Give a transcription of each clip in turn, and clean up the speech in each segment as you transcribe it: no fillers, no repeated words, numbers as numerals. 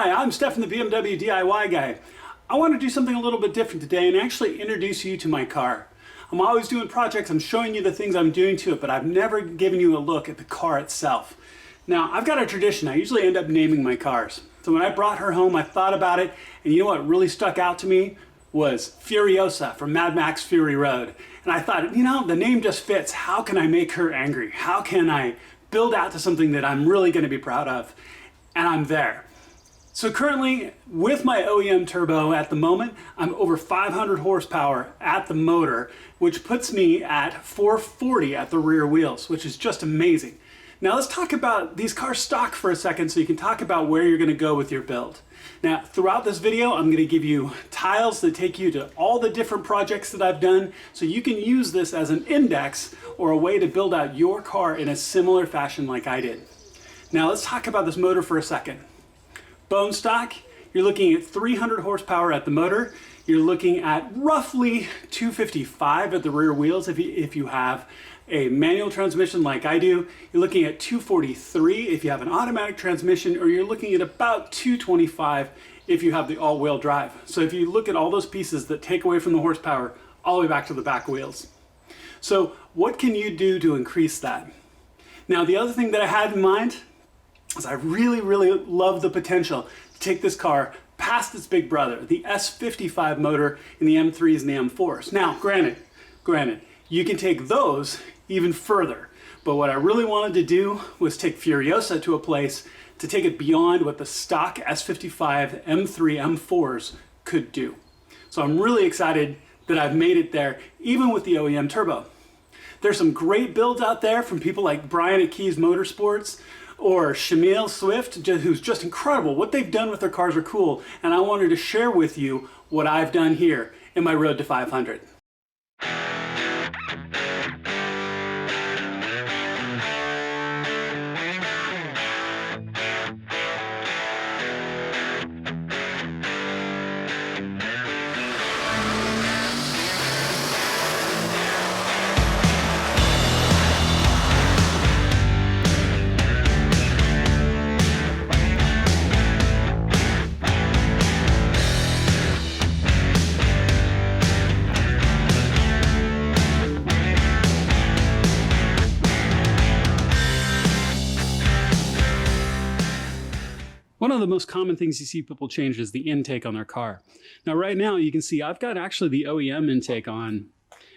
Hi, I'm Stefan, the BMW DIY guy. I want to do something a little bit different today and actually introduce you to my car. I'm always doing projects, I'm showing you the things I'm doing to it, but I've never given you a look at the car itself. Now, I've got a tradition. I usually end up naming my cars. So when I brought her home, I thought about it, and you know what really stuck out to me was Furiosa from Mad Max Fury Road. And I thought, you know, the name just fits. How can I make her angry? How can I build out to something that I'm really going to be proud of? And I'm there. So currently, with my OEM turbo at the moment, I'm over 500 horsepower at the motor, which puts me at 440 at the rear wheels, which is just amazing. Now let's talk about these cars stock for a second so you can talk about where you're going to go with your build. Now, throughout this video, I'm going to give you tiles that take you to all the different projects that I've done, so you can use this as an index or a way to build out your car in a similar fashion like I did. Now let's talk about this motor for a second. Bone stock, you're looking at 300 horsepower at the motor. You're looking at roughly 255 at the rear wheels if you have a manual transmission like I do. You're looking at 243 if you have an automatic transmission, or you're looking at about 225 if you have the all-wheel drive. So if you look at all those pieces that take away from the horsepower all the way back to the back wheels. So what can you do to increase that? Now, the other thing that I had in mind is I really love the potential to take this car past its big brother, the S55 motor in the M3s and the M4s. Now, granted, you can take those even further, but what I really wanted to do was take Furiosa to a place to take it beyond what the stock S55 M3 M4s could do. So I'm really excited that I've made it there, even with the OEM turbo. There's some great builds out there from people like Brian at Keys Motorsports, or Shamil Swift, who's just incredible. What they've done with their cars are cool, and I wanted to share with you what I've done here in my road to 500. One of the most common things you see people change is the intake on their car. Now, right now, you can see I've got actually the OEM intake on,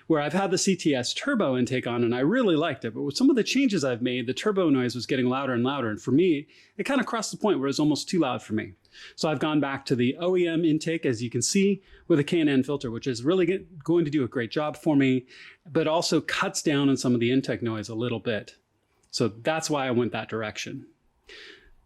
where I've had the CTS turbo intake on, and I really liked it. But with some of the changes I've made, the turbo noise was getting louder and louder. And for me, it kind of crossed the point where it was almost too loud for me. So I've gone back to the OEM intake, as you can see, with a K&N filter, which is really going to do a great job for me, but also cuts down on some of the intake noise a little bit. So that's why I went that direction.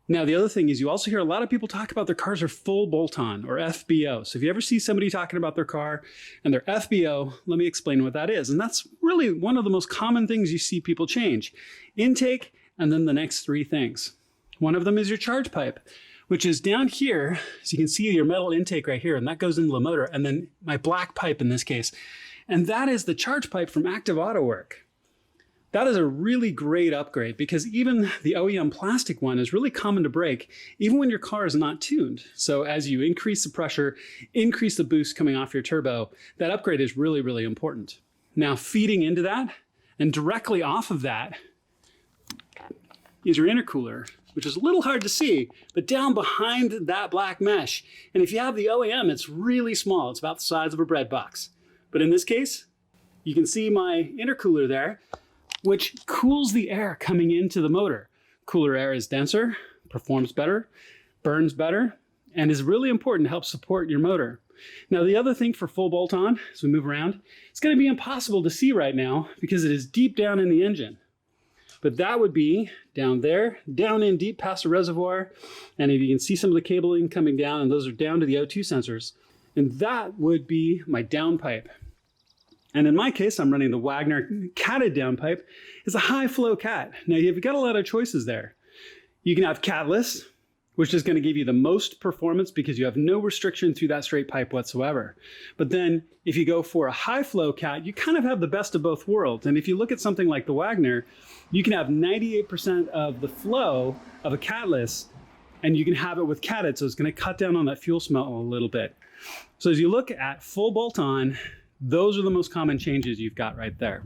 Now, the other thing is you also hear a lot of people talk about their cars are full bolt-on or FBO. So if you ever see somebody talking about their car and their FBO, let me explain what that is. And that's really one of the most common things you see people change. Intake, and then the next three things. One of them is your charge pipe, which is down here. So you can see your metal intake right here, and that goes into the motor. And then my black pipe in this case. And that is the charge pipe from Active Auto Work. That is a really great upgrade because even the OEM plastic one is really common to break, even when your car is not tuned. So as you increase the pressure, increase the boost coming off your turbo, that upgrade is really important. Now, feeding into that and directly off of that is your intercooler, which is a little hard to see, but down behind that black mesh. And if you have the OEM, it's really small. It's about the size of a bread box. But in this case, you can see my intercooler there, which cools the air coming into the motor. Cooler air is denser, performs better, burns better, and is really important to help support your motor. Now, the other thing for full bolt-on, as we move around, it's going to be impossible to see right now because it is deep down in the engine. But that would be down there, down in deep past the reservoir, and if you can see some of the cabling coming down, and those are down to the O2 sensors, and that would be my downpipe. And in my case, I'm running the Wagner catted downpipe. It's a high flow cat. Now, you've got a lot of choices there. You can have catless, which is going to give you the most performance because you have no restriction through that straight pipe whatsoever. But then if you go for a high flow cat, you kind of have the best of both worlds. And if you look at something like the Wagner, you can have 98% of the flow of a catless And you can have it with catted, so it's going to cut down on that fuel smell a little bit. So as you look at full bolt-on, those are the most common changes you've got right there.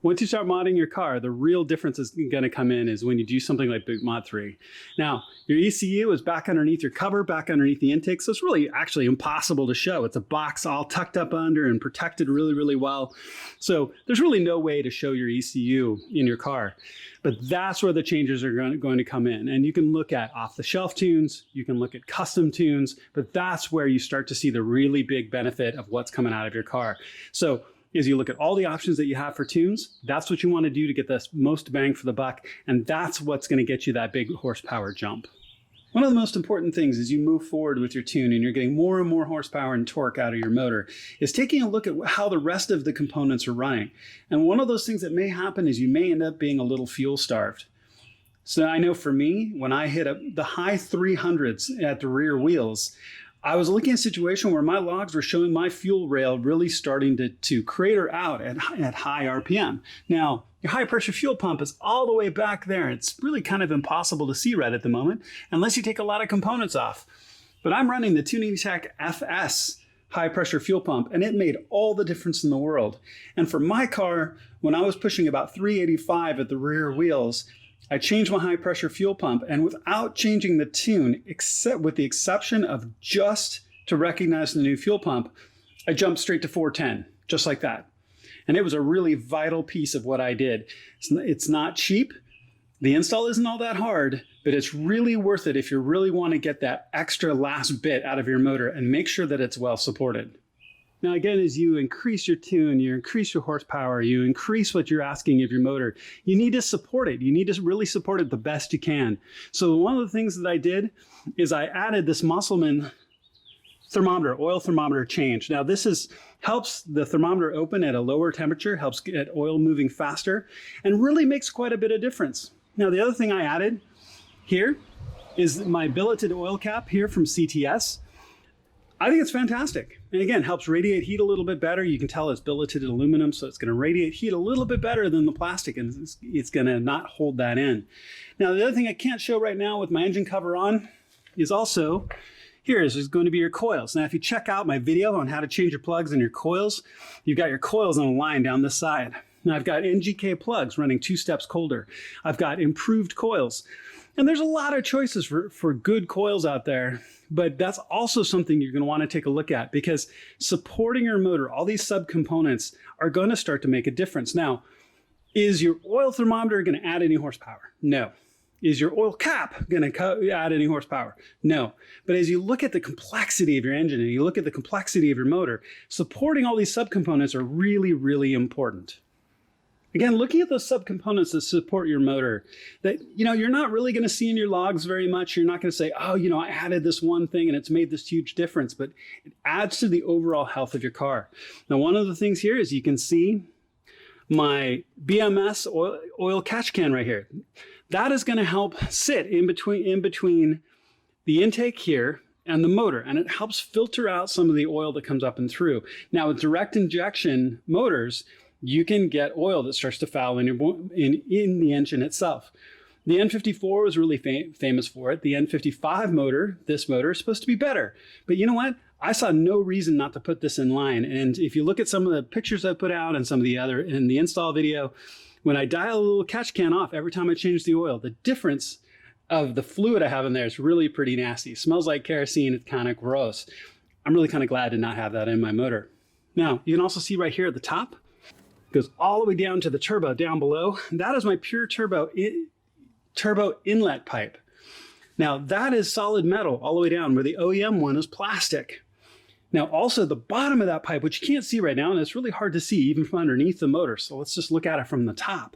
Once you start modding your car, the real difference is going to come in is when you do something like Boot Mod 3. Now, your ECU is back underneath your cover, back underneath the intake, so it's really actually impossible to show. It's a box all tucked up under and protected really, really well. So there's really no way to show your ECU in your car. But that's where the changes are going to come in. And you can look at off-the-shelf tunes, you can look at custom tunes, but that's where you start to see the really big benefit of what's coming out of your car. So as you look at all the options that you have for tunes, that's what you want to do to get the most bang for the buck, and that's what's going to get you that big horsepower jump. One of the most important things as you move forward with your tune and you're getting more and more horsepower and torque out of your motor is taking a look at how the rest of the components are running. And one of those things that may happen is you may end up being a little fuel starved. So I know for me, when I hit the high 300s at the rear wheels, I was looking at a situation where my logs were showing my fuel rail really starting to crater out at high RPM. Now, your high pressure fuel pump is all the way back there. It's really kind of impossible to see right at the moment unless you take a lot of components off. But I'm running the Tuning Tech FS high pressure fuel pump, and it made all the difference in the world. And for my car, when I was pushing about 385 at the rear wheels, I changed my high pressure fuel pump, and without changing the tune, except with the exception of just to recognize the new fuel pump, I jumped straight to 410, just like that. And it was a really vital piece of what I did. It's not cheap. The install isn't all that hard, but it's really worth it if you really want to get that extra last bit out of your motor and make sure that it's well supported. Now, again, as you increase your tune, you increase your horsepower, you increase what you're asking of your motor, you need to support it. You need to really support it the best you can. So one of the things that I did is I added this Musselman thermometer, oil thermometer change. Now, this helps the thermometer open at a lower temperature, helps get oil moving faster, and really makes quite a bit of difference. Now, the other thing I added here is my billeted oil cap here from CTS. I think it's fantastic. And again, helps radiate heat a little bit better. You can tell it's billeted aluminum, so it's going to radiate heat a little bit better than the plastic, and it's going to not hold that in. Now, the other thing I can't show right now with my engine cover on is also, here is going to be your coils. Now, if you check out my video on how to change your plugs and your coils, you've got your coils on a line down this side. Now, I've got NGK plugs running 2 steps colder. I've got improved coils. And there's a lot of choices for good coils out there, but that's also something you're going to want to take a look at, because supporting your motor, all these subcomponents are going to start to make a difference. Now, is your oil thermometer going to add any horsepower? No. Is your oil cap going to add any horsepower? No. But as you look at the complexity of your engine and you look at the complexity of your motor, supporting all these subcomponents are really, really important. Again, looking at those subcomponents that support your motor that, you're not really going to see in your logs very much. You're not going to say, oh, I added this one thing and it's made this huge difference, but it adds to the overall health of your car. Now, one of the things here is you can see my BMS oil catch can right here. That is going to help sit in between the intake here and the motor, and it helps filter out some of the oil that comes up and through. Now, with direct injection motors, you can get oil that starts to foul in the engine itself. The N54 was really famous for it. The N55 motor, this motor, is supposed to be better. But you know what? I saw no reason not to put this in line. And if you look at some of the pictures I put out and some of the other in the install video, when I dial a little catch can off every time I change the oil, the difference of the fluid I have in there is really pretty nasty. It smells like kerosene. It's kind of gross. I'm really kind of glad to not have that in my motor. Now, you can also see right here at the top, goes all the way down to the turbo down below. That is my pure turbo inlet pipe. Now that is solid metal all the way down, where the OEM one is plastic. Now also the bottom of that pipe, which you can't see right now, and it's really hard to see even from underneath the motor, so let's just look at it from the top.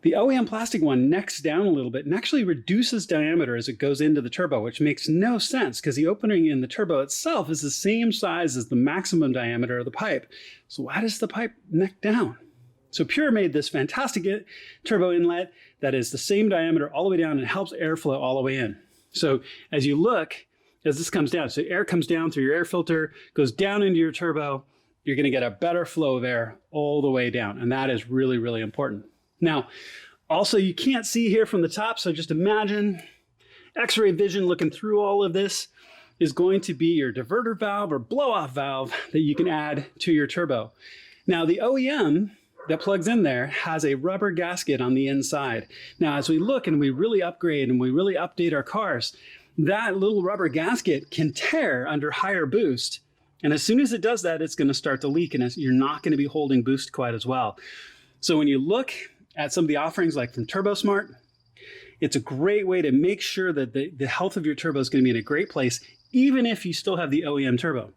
The OEM plastic one necks down a little bit and actually reduces diameter as it goes into the turbo, which makes no sense because the opening in the turbo itself is the same size as the maximum diameter of the pipe. So why does the pipe neck down? So Pure made this fantastic turbo inlet that is the same diameter all the way down and helps airflow all the way in. So as you look, as this comes down, so air comes down through your air filter, goes down into your turbo, you're going to get a better flow of air all the way down. And that is really, really important. Now, also you can't see here from the top, so just imagine X-ray vision looking through all of this is going to be your diverter valve or blow-off valve that you can add to your turbo. Now the OEM that plugs in there has a rubber gasket on the inside. Now as we look and we really upgrade and we really update our cars, that little rubber gasket can tear under higher boost. And as soon as it does that, it's going to start to leak and you're not going to be holding boost quite as well. So when you look at some of the offerings like from TurboSmart, it's a great way to make sure that the health of your turbo is going to be in a great place, even if you still have the OEM turbo.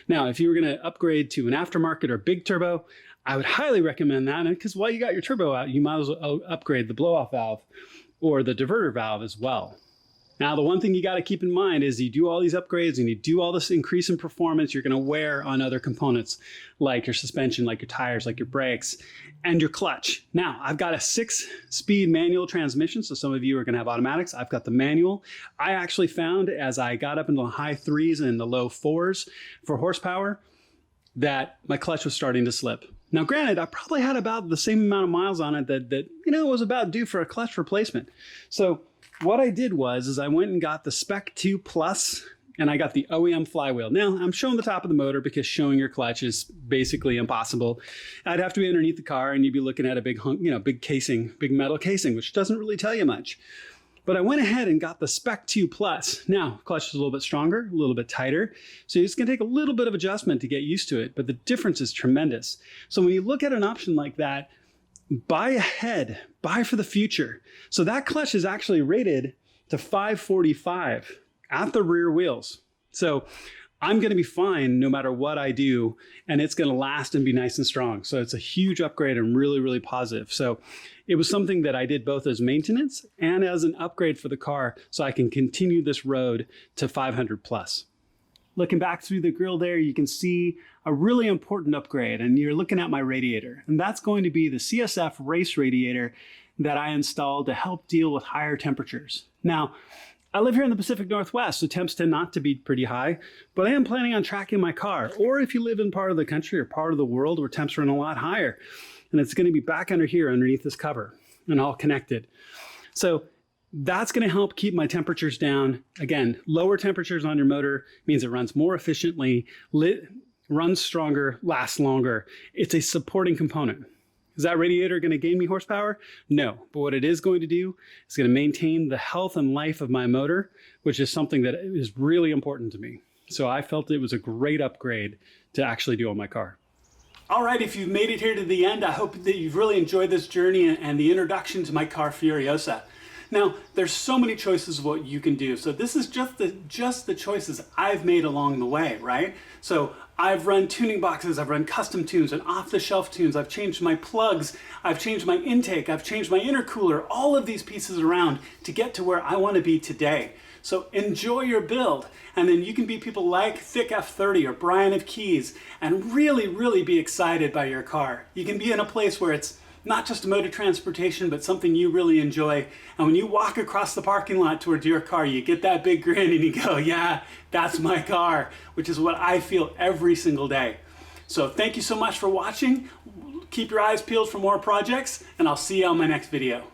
Now, if you were going to upgrade to an aftermarket or big turbo, I would highly recommend that, because while you got your turbo out, you might as well upgrade the blow-off valve or the diverter valve as well. Now, the one thing you got to keep in mind is you do all these upgrades and you do all this increase in performance, you're going to wear on other components like your suspension, like your tires, like your brakes, and your clutch. Now, I've got a 6-speed manual transmission, so some of you are going to have automatics. I've got the manual. I actually found as I got up into the high 3s and the low 4s for horsepower that my clutch was starting to slip. Now, granted, I probably had about the same amount of miles on it that was about due for a clutch replacement. So what I did was I went and got the Spec 2 Plus, and I got the OEM flywheel. Now, I'm showing the top of the motor because showing your clutch is basically impossible. I'd have to be underneath the car, and you'd be looking at a big casing, big metal casing, which doesn't really tell you much. But I went ahead and got the Spec 2 Plus. Now, clutch is a little bit stronger, a little bit tighter, so it's going to take a little bit of adjustment to get used to it, but the difference is tremendous. So when you look at an option like that, buy ahead, buy for the future. So that clutch is actually rated to 545 at the rear wheels. So I'm going to be fine no matter what I do, and it's going to last and be nice and strong. So it's a huge upgrade and really, really positive. So it was something that I did both as maintenance and as an upgrade for the car so I can continue this road to 500 plus. Looking back through the grill there, you can see a really important upgrade, and you're looking at my radiator. And that's going to be the CSF race radiator that I installed to help deal with higher temperatures. Now, I live here in the Pacific Northwest, so temps tend not to be pretty high, but I am planning on tracking my car. Or if you live in part of the country or part of the world where temps are a lot higher, and it's going to be back under here underneath this cover and all connected. So that's going to help keep my temperatures down. Again, lower temperatures on your motor means it runs more efficiently, runs stronger, lasts longer. It's a supporting component. Is that radiator going to gain me horsepower? No, but what it is going to do is going to maintain the health and life of my motor, which is something that is really important to me. So I felt it was a great upgrade to actually do on my car. All right, if you've made it here to the end, I hope that you've really enjoyed this journey and the introduction to my car Furiosa. Now, there's so many choices of what you can do. So this is just the choices I've made along the way, right? So I've run tuning boxes, I've run custom tunes and off-the-shelf tunes, I've changed my plugs, I've changed my intake, I've changed my intercooler, all of these pieces around to get to where I want to be today. So enjoy your build, and then you can be people like Thick F30 or Brian of Keys and really, really be excited by your car. You can be in a place where it's not just a mode of transportation, but something you really enjoy. And when you walk across the parking lot towards your car, you get that big grin and you go, yeah, that's my car, which is what I feel every single day. So thank you so much for watching. Keep your eyes peeled for more projects, and I'll see you on my next video.